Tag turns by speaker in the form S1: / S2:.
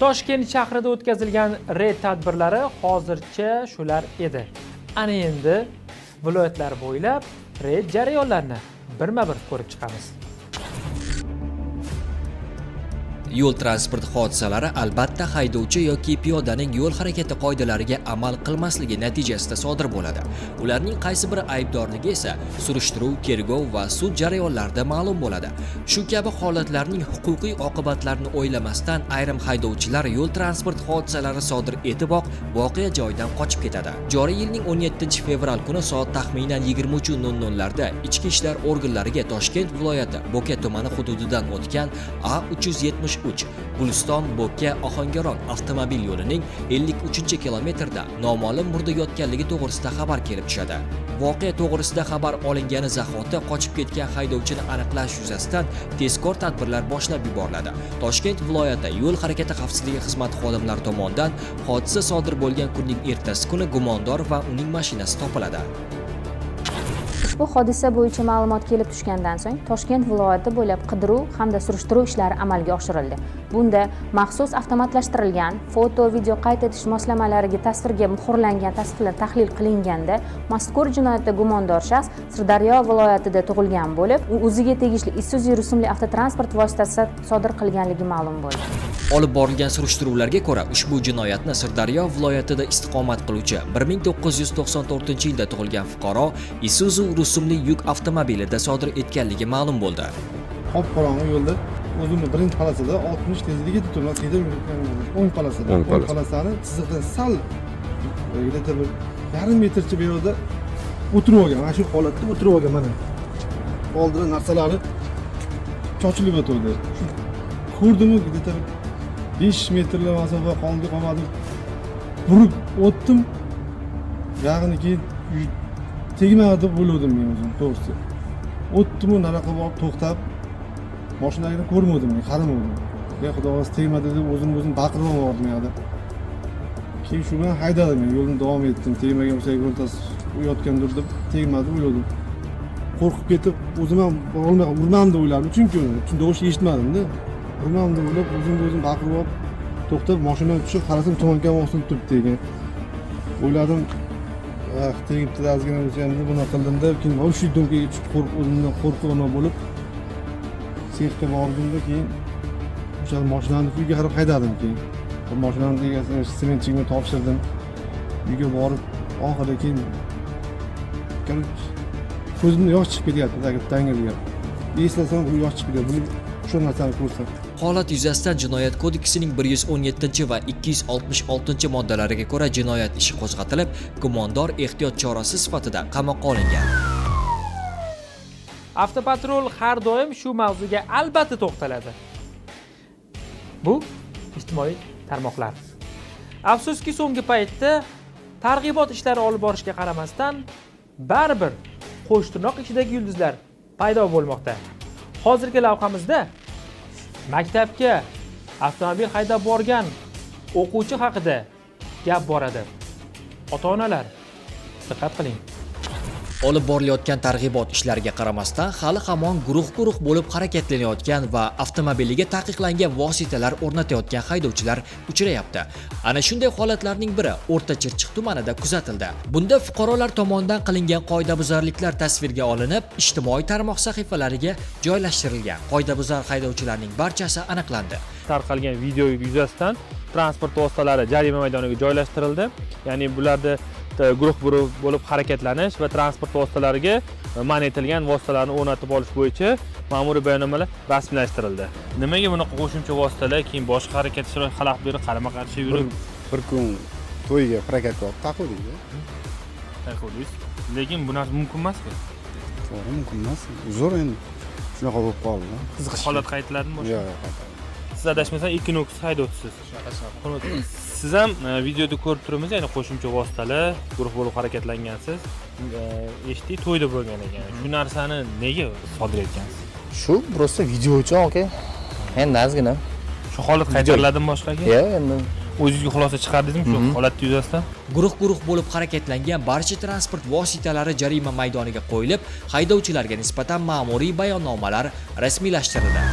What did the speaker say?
S1: Toshkent shahrida o'tkazilgan reyd tadbirlari hozircha shular edi. Ana endi viloyatlar bo'ylab reyd jarayonlarini birma-bir ko'rib chiqamiz.
S2: Yo'l transport hodisalari albatta haydovchi yoki piyodaning yo'l harakati qoidalariga amal qilmasligi natijasida sodir bo'ladi. Ularning qaysi biri aybdorligi esa surishtiruv, tergov va sud jarayonlarida ma'lum bo'ladi. Shu kabi holatlarning huquqiy oqibatlarini o'ylamasdan ayrim haydovchilar yo'l transport hodisalari sodir etiboq voqea joyidan qochib ketadi. Joriy yilning 17 fevral kuni soat taxminan 23:00larda ichki ishlar organlariga Toshkent viloyati Bo'ka tumani hududidan o'tgan A373 Guliston Bo'ka Ohangaron avtomobil yo'lining 53-kilometrda noma'lum murda yotganligi to'g'risida xabar kelib tushadi. Voqea to'g'risida xabar olingani zahoti qochib ketgan haydovchini aniqlash yuzasidan tezkor tadbirlar boshlab yuboriladi. Toshkent viloyati yo'l harakati xavfsizligi xizmati xodimlari tomonidan hodisa sodir bo'lgan kunning ertasi kuni gumondor va uning mashinasi topiladi.
S3: Ushbu hodisa bo'yicha ma'lumot kelib tushgandan so'ng Toshkent viloyati bo'ylab qidiruv hamda surishtiruv ishlari amalga oshirildi. Bunda maxsus avtomatlashtirilgan foto-video qayd etish moslamalariga tasvirga muhrlangan tasvirlar tahlil qilinganda mazkur jinoyatda gumondor shaxs Sirdaryo viloyatida tug'ilgan bo'lib, u o'ziga tegishli Isuzu rusumli avtotransport vositasida sodir qilganligi ma'lum bo'ldi.
S2: Olib borilgan surishtiruvlarga ko'ra, ushbu jinoyatni Sirdaryo viloyatida istiqomat qiluvchi 1994-yilda tug'ilgan fuqaro Isuzu rusumli yuk avtomobilida sodir etganligi ma'lum bo'ldi.
S4: Qop-qorong'i yo'lda o'zimni birinchi polosada 60 tezlikda turmas edi, o'ng polosada. O'ng polosani chiziqdan sal bir yarim metrcha bu yerda o'tirib olgan. Mana shu holatda o'tirib olgan mana. Oldida narsalari chochilib o'tirdi. Ko'rdimmi, 5 metrlar masofa qolmadi. Burib o'tdim. Ya'ni keyin tegmadi deb o'yladim men o'zim, to'g'risi. O'tdim-u nariyoqqa borib to'xtab, mashinani ko'rmadim, qaramadim. Ya xudoga tegmadi deb o'zim baqirib yubordim yo'lda. Keyin shu bilan haydadim, yo'lni davom etdim. Tegmagan bo'lsa yo'ldas uyotgandir deb tegmadi o'yladim. Qo'rqib ketib, o'zim ham urmam deb o'yladim, chunki tovush eshitmadim-da. Urmam deb o'ylab, o'zim baqirib olib, to'xtab mashinadan tushib, qarasam tomonga osilib turibdi ekan. O'yladim, tegibdi ozgina o'zimni buni qildimda, keyin o'sha do'mkaga tushib o'zimdan qo'rqib bo'lib sexga bordimda, keyin o'sha mashinani uyga qarab haydadim. Keyin bu mashinani egasini sementchiga topshirdim. Uyga borib, oxirida keyin ko'zimdan yosh chiqib ketyapti, tangirga. Eslasam u yosh chiqib ketadi. Buni shu narsani ko'rsam.
S2: Holat yuzasidan Jinoyat kodeksining 117 va 266 moddalariga ko'ra jinoyat ishi qo'zg'atilib, gumondor ehtiyot chorasi sifatida qamoqqa olingan.
S1: Avtopatrul har doim shu mavzuga albatta to'xtaladi. Bu ijtimoiy tarmoqlar. Afsuski so'nggi paytda targ'ibot ishlari olib borishga qaramasdan baribir qo'shtirnoq ichidagi yulduzlar paydo bo'lmoqda. Hozirgi lavhamizda maktabga avtomobil haydab borgan o'quvchi haqida gap boradi. Ota-onalar, diqqat qiling.
S2: Olib borilayotgan targ'ibot ishlariga qaramasdan hali hamon guruh bo'lib harakatlanayotgan va avtomobiliga taqiqlangan vositalar o'rnatayotgan haydovchilar uchrayapti. Ana shunday holatlarning biri O'rta Chirchiq tumanida kuzatildi. Bunda fuqarolar tomonidan qilingan qoidabuzarliklar tasvirga olinib, ijtimoiy tarmoq sahifalariga joylashtirilgan. Qoidabuzar haydovchilarning barchasi aniqlandi.
S5: Tarqalgan video yuzasidan transport vositalari jarima maydoniga joylashtirildi. Ya'ni bularda guruh bo'lib harakatlanish va transport vositalariga man etilgan vositalarni o'rnatib olish bo'yicha ma'muriy bayonnomalar rasmiylashtirildi. Nimaga bunaqa qo'shimcha vositalar keyin boshqa harakat xalaqit berib qarama-qarshi yurib
S4: Bir kun to'yga harakat qilib taquvdik.
S5: Taquvdik. Lekin bu narsa mumkin emas-ku.
S4: To'g'ri, mumkin emas. Zo'r endi. Shunaqa bo'lib qoldi.
S5: Qiziq holat qaytiladimi boshqa?
S4: Yo'q,
S5: Siz adashmasam Equinox haydovchisiz. Siz ham videoda ko'rib turibmiz, ya'ni qo'shimcha vositalar, guruh bo'lib harakatlangansiz. Eshitdik, to'yda bo'lgan ekan. Shu narsani nega sodir etgansiz?
S6: Shu просто video uchun aka. Endi ozgina.
S5: Shu holat qaytariladimi boshqaga?
S6: Yo'q, endi
S5: o'zingizga xulosa chiqardingizmi shu holat yuzasidan?
S2: Guruh bo'lib harakatlangan barcha transport vositalari jarima maydoniga qo'yilib, haydovchilarga nisbatan ma'muriy bayonnomalar rasmiylashtirildi.